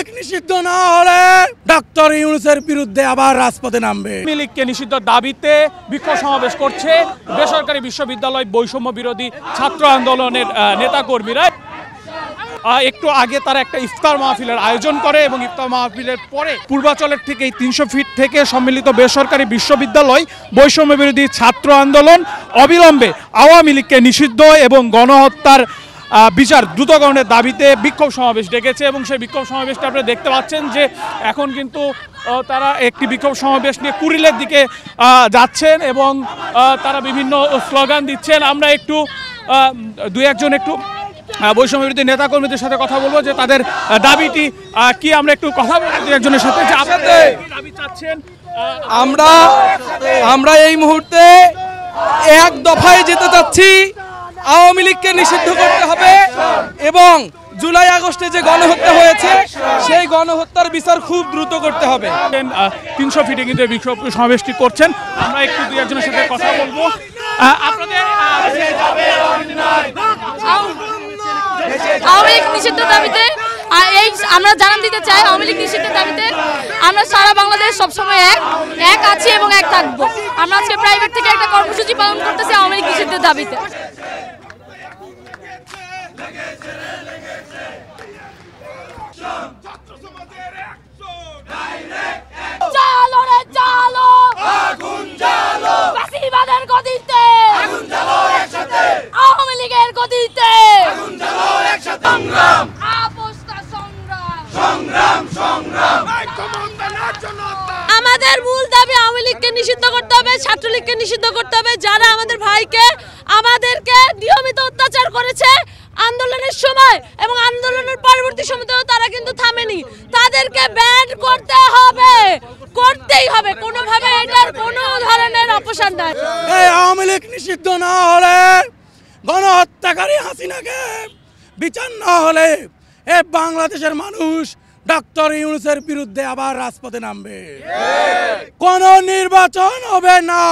লীগ নিষিদ্ধ না হলে ডক্টর ইউনূসের বিরুদ্ধে আবার রাজপথে নামবে। আওয়ামী লীগকে নিষিদ্ধ দাবিতে বিক্ষোভ সমাবেশ করছে বেসরকারি বিশ্ববিদ্যালয় বৈষম্য বিরোধী ছাত্র আন্দোলনের নেতাকর্মীরা। একটু আগে তারা একটা ইফতার মাহফিলের আয়োজন করে এবং ইফতার মাহফিলের পরে পূর্বাচলের থেকে 300 ফিট থেকে সম্মিলিত বেসরকারি বিশ্ববিদ্যালয় বৈষম্য বিরোধী ছাত্র আন্দোলন অবিলম্বে আওয়ামী লীগকে নিষিদ্ধ এবং গণহত্যার বিচার দ্রুতকরণের দাবিতে বিক্ষোভ সমাবেশ ডেকেছে এবং সেই বিক্ষোভ সমাবেশটা আপনারা দেখতে পাচ্ছেন যে এখন কিন্তু তারা একটি বিক্ষোভ সমাবেশ নিয়ে কুড়িলের দিকে যাচ্ছেন এবং তারা বিভিন্ন স্লোগান দিচ্ছেন। আমরা একটু দুই একজন একটু বৈষম্য বিরোধী নেতাকর্মীদের সাথে কথা বলবো যে তাদের দাবিটি কি। আমরা একটু কথা বলবো দুই একজনের সাথে যে আপনাদের দাবি চাচ্ছেন। আমরা এই মুহূর্তে এক দফায় যেতে চাচ্ছি, আওয়ামী লীগকে নিষিদ্ধ করতে হবে এবং জুলাই আগস্টে যে গণহত্যা হয়েছে সেই গণহত্যার বিচার খুব দ্রুত করতে হবে। 300 ফিটে কিন্তু বিক্ষোভ সমাবেশটি করছেন। আমরা একটু দুই একজনের সাথে কথা বলবো। আপনাদের আওয়ামী লীগ নিষিদ্ধের দাবিতে এই আমরা জানান দিতে চাই, আওয়ামী লীগ নিষিদ্ধের দাবিতে আমরা সারা বাংলাদেশ সবসময় এক আছি এবং এক থাকবো। আমরা আজকে প্রাইভেট থেকে একটা কর্মসূচি পালন করতেছি আওয়ামী লীগ নিষিদ্ধের দাবিতে। চালো রে চালো, আগুন জ্বালো, ফাঁসিবাদের গদিতে আগুন জ্বালো একসাথে, আওয়ামী লীগের গদিতে আগুন জ্বালো একসাথে, সংগ্রাম আপোষটা সংগ্রাম, সংগ্রাম সংগ্রাম। আমাদের মূল দাবি আওয়ামী লীগকে নিষিদ্ধ করতে হবে, ছাত্রলীগকে নিষিদ্ধ করতে হবে। যারা আমাদের ভাইকে আমাদেরকে নিয়মিত অত্যাচার করেছে আন্দোলনের সময় এবং আন্দোলনের পরবর্তী সময়তেও তারা কিন্তু থামেনি, তাদেরকে ব্যান করতে হবে, করতেই হবে, কোনোভাবে এটার কোনো ধরনের অপসারণ নাই। এই আওয়ামী লীগ নিষিদ্ধ না হলে, গণহত্যাকারী হাসিনাকে বিচার না হলে বাংলাদেশের মানুষ ডক্টর ইউনূসের বিরুদ্ধে আবার রাজপথে নামবে। কোন নির্বাচন হবে না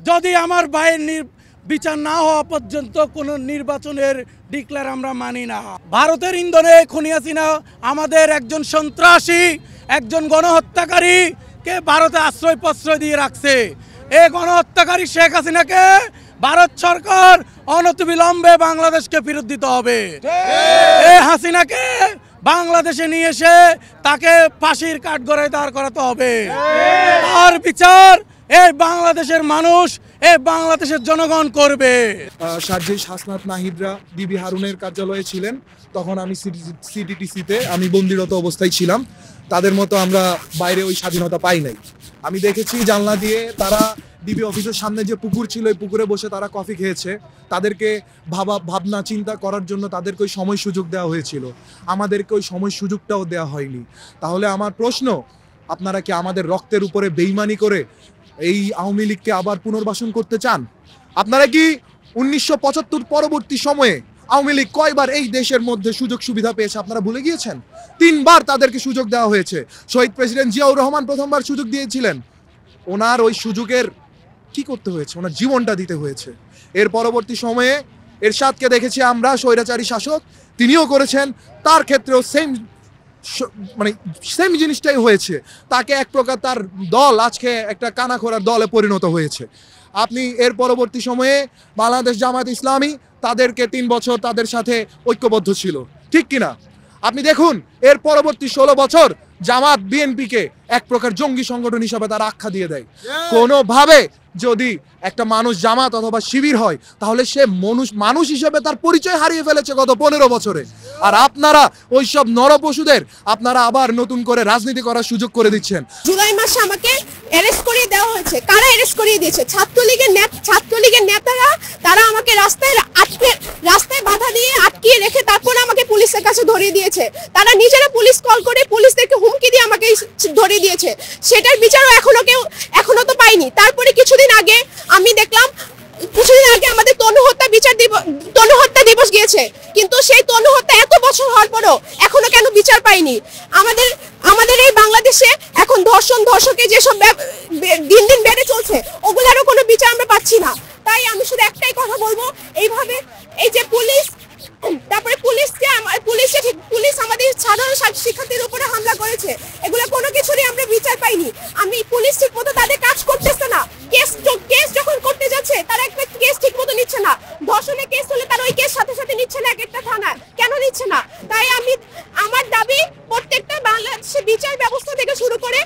যদি আমার ভাইয়ের বিচার না হওয়া পর্যন্ত কোন নির্বাচনের ডিক্লেয়ার আমরা মানি না। ভারতের ইন্ধনে খুনি হাসিনা আমাদের একজন সন্ত্রাসী, একজন গণহত্যাকারীকে ভারতে আশ্রয় প্রশ্রয় দিয়ে রাখছে। এই গণহত্যাকারী শেখ হাসিনাকে ভারত সরকার অনতিবিলম্বে বাংলাদেশকে ফেরত দিতে হবে। এই হাসিনাকে বাংলাদেশে নিয়ে এসে তাকে ফাঁসির কাঠগড়ায় দাঁড় করাতে হবে। তার বিচার এই বাংলাদেশের মানুষ, এই বাংলাদেশের জনগণ করবে। সার্জিস হাসনাত নাহিদরা বিবি হারুনের কার্যালয়ে ছিলেন, তখন আমি সিটিটিসিতে আমি বন্দিরত অবস্থায় ছিলাম। তাদের মতো আমরা বাইরে ওই স্বাধীনতা পাই নাই। আমি দেখেছি জানলা দিয়ে তারা ডিবি অফিসের সামনে যে পুকুর ছিল ওই পুকুরে বসে তারা কফি খেয়েছে। তাদেরকে ভাবনা চিন্তা করার জন্য তাদেরকে ওই সময় সুযোগ দেওয়া হয়েছিল, আমাদেরকে ওই সময় সুযোগটাও দেওয়া হয়নি। তাহলে আমার প্রশ্ন, আপনারা কি আমাদের রক্তের উপরে বেইমানি করে এই আওয়ামী লীগকে আবার পুনর্বাসন করতে চান? আপনারা কি 1975 পরবর্তী সময়ে আওয়ামী লীগ কয়বার এই দেশের মধ্যে সুযোগ সুবিধা পেয়েছে আপনারা ভুলে গিয়েছেন? 3 বার তাদেরকে সুযোগ দেওয়া হয়েছে। শহীদ প্রেসিডেন্ট জিয়াউর রহমান প্রথমবার সুযোগ দিয়েছিলেন, ওনার ওই সুযোগের কি করতে হয়েছে? ওনার জীবনটা দিতে হয়েছে। এর পরবর্তী সময়ে এরশাদকে দেখেছি আমরা, স্বৈরাচারী শাসক, তিনিও করেছেন, তার ক্ষেত্রেও সেম জিনিসটাই হয়েছে। তাকে এক প্রকার তার দল আজকে একটা কানাখোরার দলে পরিণত হয়েছে। আপনি এর পরবর্তী সময়ে বাংলাদেশ জামায়াত ইসলামী তাদেরকে 3 বছর তাদের সাথে ঐক্যবদ্ধ ছিল, ঠিক কিনা? আপনি দেখুন এর পরবর্তী 16 বছর জামাত বিএনপিকে এক প্রকার জঙ্গি সংগঠন হিসাবে তারা আখ্যা দিয়ে দেয়। কোনোভাবে যদি একটা মানুষ জামাত অথবা শিবির হয় তাহলে সে মানুষ হিসেবে তার পরিচয় হারিয়ে ফেলেছে গত 15 বছরে। আর আপনারা ওইসব নরপশুদের আপনারা আবার নতুন করে রাজনীতি করার সুযোগ করে দিচ্ছেন। জুলাই মাসে আমাকে অ্যারেস্ট করিয়ে দেওয়া হয়েছে। কারা অ্যারেস্ট করিয়ে দিয়েছে? ছাত্রলীগের নেতারা। তারা আমাকে রাস্তায় বাধা দিয়ে আটকিয়ে রেখে তারপর আমাকে পুলিশের কাছে ধরিয়ে দিয়েছে। তারা নিজেরা পুলিশ কল করে পুলিশদেরকে হুমকি দিয়ে আমাকে ধরিয়ে দিয়েছে। সেটার বিচারও এখনো তো পাইনি। তারপরে কিছুদিন আগে আমি দেখলাম, আমাদের তনু হত্যা দিবস গিয়েছে, কিন্তু সেই তনু হত্যা এত বছর হওয়ার পরও এখনো কেন বিচার পাইনি? আমাদের এই বাংলাদেশে এখন ধর্ষকের যেসব দিন দিন বেড়ে চলছে ওগুলারও কোনো বিচার আমরা পাচ্ছি না। তাই আমি শুধু একটাই কথা বলবো, এইভাবে এই যে পুলিশ, তারপরে পুলিশ আমাদের সাধারণ শিক্ষার্থীর উপর তারা একটা কেস ঠিক মতো নিচ্ছে না। ধর্ষণের কেস হলে তারা ওই কেস সাথে সাথে নিচ্ছে না এক একটা থানায়, কেন নিচ্ছে না? তাই আমার দাবি প্রত্যেকটা বাংলাদেশের বিচার ব্যবস্থা থেকে শুরু করে